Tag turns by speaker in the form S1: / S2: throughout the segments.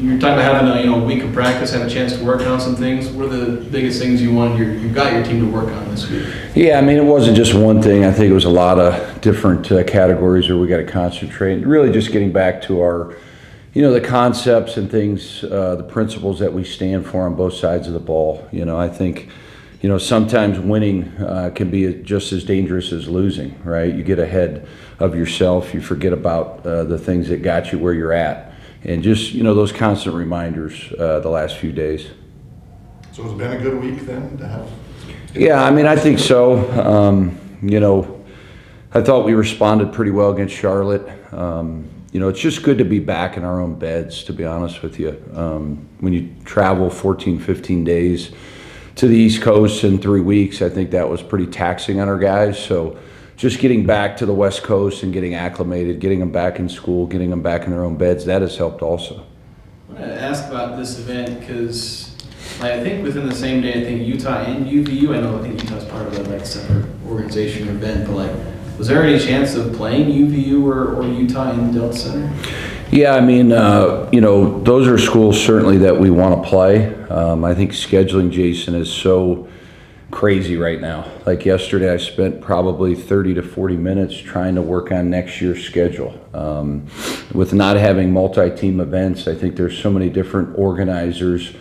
S1: you're talking about having a week of practice, have a chance to work on some things. What are the biggest things you've got your team to work on this week?
S2: Yeah, I mean, it wasn't just one thing. I think it was a lot of different categories where we got to concentrate. Really just getting back to our, the concepts and things, the principles that we stand for on both sides of the ball. I think, sometimes winning can be just as dangerous as losing, right? You get ahead of yourself. You forget about the things that got you where you're at. And just, those constant reminders the last few days.
S3: So it's been a good week then to have?
S2: Yeah, I mean, I think so. I thought we responded pretty well against Charlotte. It's just good to be back in our own beds, to be honest with you. When you travel 14, 15 days to the East Coast in 3 weeks, I think that was pretty taxing on our guys. So just getting back to the West Coast and getting acclimated, getting them back in school, getting them back in their own beds, that has helped also.
S1: I want to ask about this event because I think within the same day, I think Utah and UVU, I think Utah's part of a separate organization or event, but was there any chance of playing UVU or Utah in the Delta Center?
S2: Yeah, I mean, those are schools certainly that we want to play. I think scheduling, Jason, is so crazy right now. Like yesterday, I spent probably 30 to 40 minutes trying to work on next year's schedule. With not having multi-team events, I think there's so many different organizers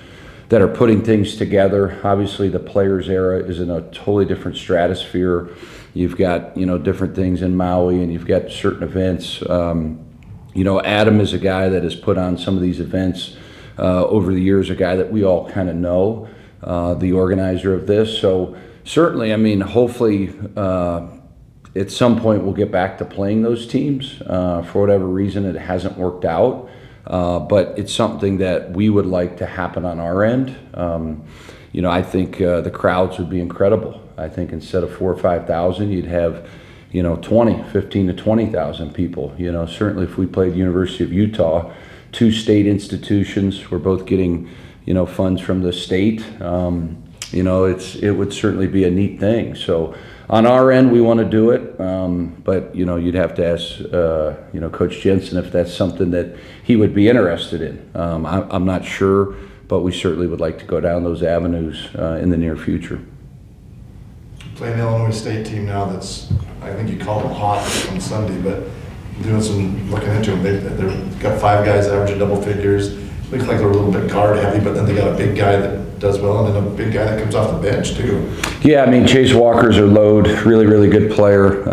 S2: that are putting things together. Obviously, the Players era is in a totally different stratosphere. You've got, different things in Maui, and you've got certain events. Adam is a guy that has put on some of these events over the years, a guy that we all kind of know. The organizer of this. So certainly, I mean, hopefully at some point we'll get back to playing those teams. For whatever reason, it hasn't worked out. But it's something that we would like to happen on our end. I think the crowds would be incredible. I think instead of 4,000 or 5,000, you'd have, 15 to 20,000 people. Certainly if we played University of Utah, 2 state institutions, we're both getting funds from the state. It would certainly be a neat thing. So on our end, we want to do it, but you'd have to ask Coach Jensen if that's something that he would be interested in. I'm not sure, but we certainly would like to go down those avenues in the near future.
S3: Playing the Illinois State team now that's, I think you call them hot on Sunday, but doing some looking into them. They've got 5 guys averaging double figures. Looks like they're a little bit guard heavy, but then they got a big guy that does well, and then a big guy that comes off the bench too.
S2: Yeah, I mean, Chase Walker's a load, really, really good player,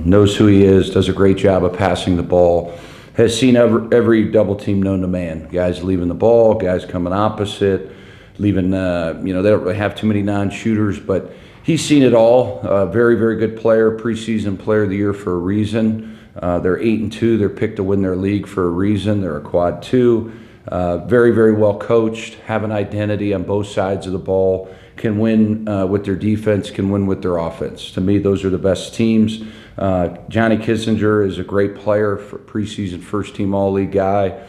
S2: knows who he is, does a great job of passing the ball, has seen every double team known to man. Guys leaving the ball, guys coming opposite, leaving, they don't really have too many non-shooters, but he's seen it all. Very, very good player, preseason player of the year for a reason. They're 8-2, they're picked to win their league for a reason. They're a quad 2. Very, very well coached, have an identity on both sides of the ball, can win with their defense, can win with their offense. To me, those are the best teams. Johnny Kissinger is a great player, for preseason first-team All-League guy.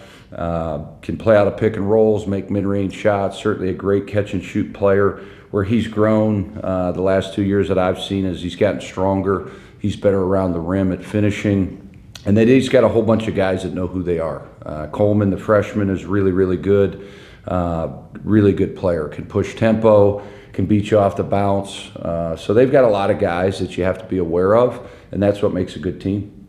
S2: Can play out of pick and rolls, make mid-range shots, certainly a great catch-and-shoot player. Where he's grown the last 2 years that I've seen is he's gotten stronger. He's better around the rim at finishing. And then he's got a whole bunch of guys that know who they are. Coleman, the freshman, is really, really good. Really good player. Can push tempo, can beat you off the bounce. So they've got a lot of guys that you have to be aware of, and that's what makes a good team.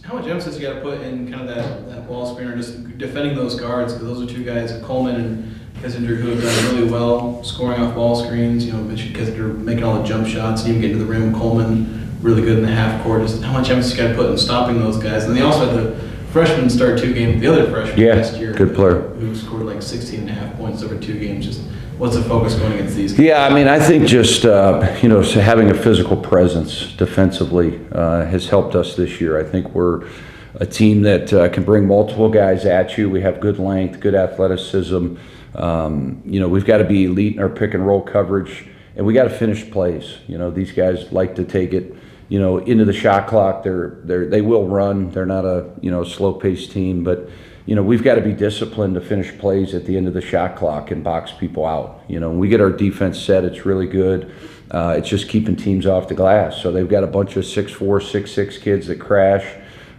S1: How much emphasis you got to put in kind of that ball screen or just defending those guards? Because those are 2 guys, Coleman and Kissinger, who have done really well scoring off ball screens. Kissinger making all the jump shots and even getting to the rim. Coleman really good in the half court. Just how much emphasis you got to put in stopping those guys. And they also had the freshman start 2 games. The other freshman last year,
S2: good player,
S1: who scored 16.5 points over 2 games. Just what's the focus going against these guys?
S2: Yeah, I mean, I think just so having a physical presence defensively has helped us this year. I think we're a team that can bring multiple guys at you. We have good length, good athleticism. We've got to be elite in our pick and roll coverage, and we got to finish plays. These guys like to take it, into the shot clock. They will run. They're not a slow-paced team, but we've got to be disciplined to finish plays at the end of the shot clock and box people out. When we get our defense set, it's really good. It's just keeping teams off the glass. So they've got a bunch of 6'4", 6'6" kids that crash.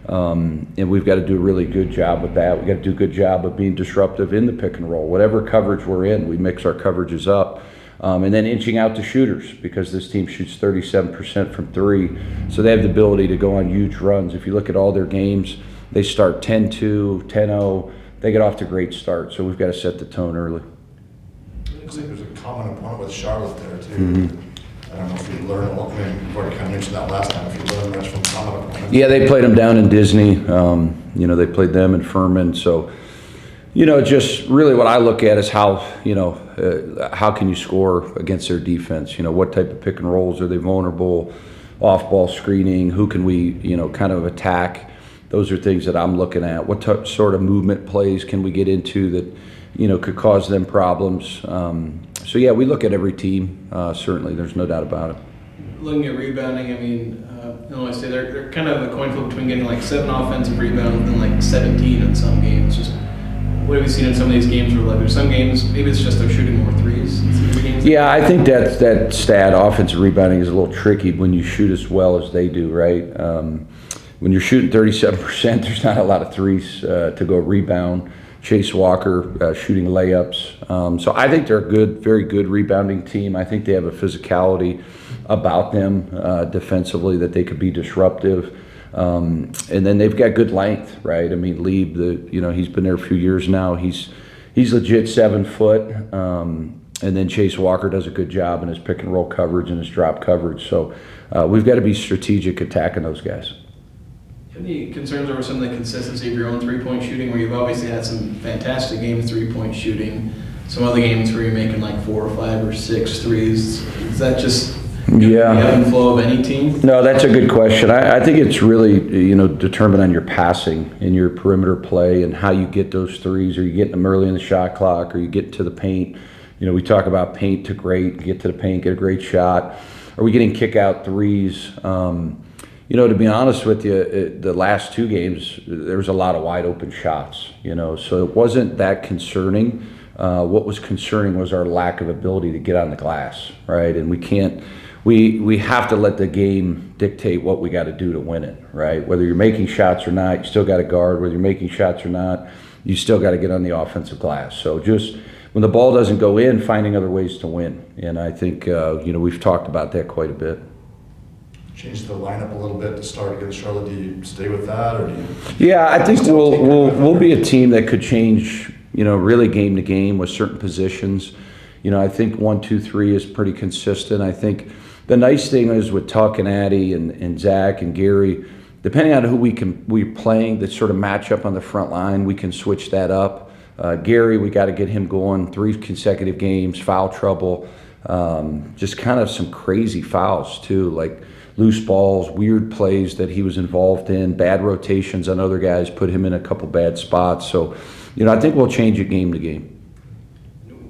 S2: And we've got to do a really good job with that. We've got to do a good job of being disruptive in the pick and roll. Whatever coverage we're in, we mix our coverages up. And then inching out the shooters, because this team shoots 37% from three. So they have the ability to go on huge runs. If you look at all their games, they start 10-2, 10-0. They get off to great start. So we've got to set the tone early.
S3: Looks like there's a common opponent with Charlotte there too.
S2: Mm-hmm.
S3: I don't know if you learned, I mean, you've already kind of mentioned that last time, if you learned much from common opponents.
S2: Yeah, they played them down in Disney. They played them in Furman. So, just really what I look at is how, how can you score against their defense? What type of pick and rolls are they vulnerable? Off-ball screening, who can we, kind of attack? Those are things that I'm looking at. What sort of movement plays can we get into that, could cause them problems? So yeah, we look at every team, certainly, there's no doubt about it.
S1: Looking at rebounding, I mean, Illinois State, they're kind of a coin flip between getting like 7 offensive rebounds and like 17 in some games. Just what have you seen in some of these games where like there's some games, maybe it's just they're shooting more threes in some games? Yeah,
S2: I think that stat, offensive rebounding, is a little tricky when you shoot as well as they do, right? When you're shooting 37%, there's not a lot of threes to go rebound. Chase Walker shooting layups. So I think they're a good, very good rebounding team. I think they have a physicality about them defensively that they could be disruptive. And then they've got good length, right? I mean, Lieb, he's been there a few years now. He's legit 7 foot. And then Chase Walker does a good job in his pick and roll coverage and his drop coverage. So we've got to be strategic attacking those guys.
S1: Any concerns over some of the consistency of your own three-point shooting, where you've obviously had some fantastic games three-point shooting, some other games where you're making like 4 or 5 or 6 threes? Is that just the ebb and flow of any team?
S2: No, that's a good question. I think it's really determined on your passing and your perimeter play and how you get those threes. Are you getting them early in the shot clock? Or you get to the paint? We talk about paint to great, get to the paint, get a great shot. Are we getting kick-out threes? To be honest with you, the last 2 games, there was a lot of wide open shots, so it wasn't that concerning. What was concerning was our lack of ability to get on the glass, right? And we have to let the game dictate what we got to do to win it, right? Whether you're making shots or not, you still got to guard. Whether you're making shots or not, you still got to get on the offensive glass. So just when the ball doesn't go in, finding other ways to win. And I think, we've talked about that quite a bit.
S3: Change the lineup a little bit to start against Charlotte. Do you stay with that, or do you?
S2: Yeah, I think we'll be a team that could change, really game to game with certain positions. I think 1, 2, 3 is pretty consistent. I think the nice thing is with Tuck and Addy and Zach and Gary, depending on who we're playing, that sort of match up on the front line, we can switch that up. Gary, we got to get him going 3 consecutive games, foul trouble, just kind of some crazy fouls too, like loose balls, weird plays that he was involved in, bad rotations on other guys, put him in a couple bad spots. So, I think we'll change it game to game.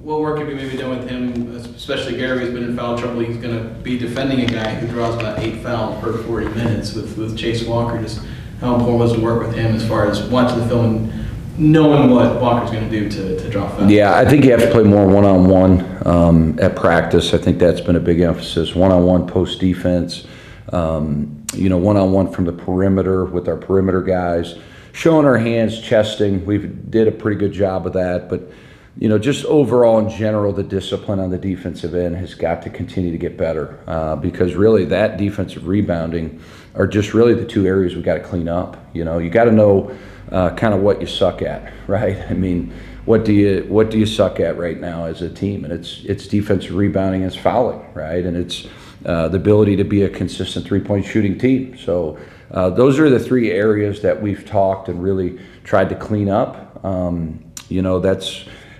S1: What work have you maybe done with him, especially Gary, who's been in foul trouble? He's going to be defending a guy who draws about 8 fouls per 40 minutes with Chase Walker. Just how important was it to work with him as far as watching the film and knowing what Walker's going to do to draw fouls? Yeah,
S2: I think you have to play more one-on-one at practice. I think that's been a big emphasis. One-on-one post defense. One-on-one from the perimeter with our perimeter guys, showing our hands, chesting. We did a pretty good job of that, but just overall in general, the discipline on the defensive end has got to continue to get better because really that defensive rebounding are just really the 2 areas we got to clean up. You got to know kind of what you suck at, right? I mean, what do you suck at right now as a team? And it's defensive rebounding, it's fouling, right? And it's the ability to be a consistent 3-point shooting team. So those are the 3 areas that we've talked and really tried to clean up.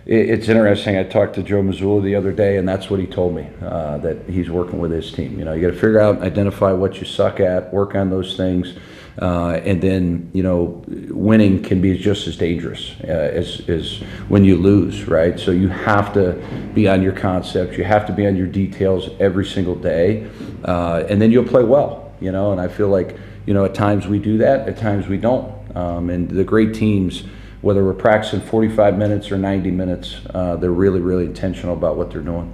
S2: It's interesting. I talked to Joe Mazzulla the other day, and that's what he told me, that he's working with his team. You got to figure out, identify what you suck at, work on those things, and then, winning can be just as dangerous as when you lose, right? So you have to be on your concepts. You have to be on your details every single day, and then you'll play well, and I feel like, at times we do that, at times we don't. And the great teams, whether we're practicing 45 minutes or 90 minutes, they're really, really intentional about what they're doing.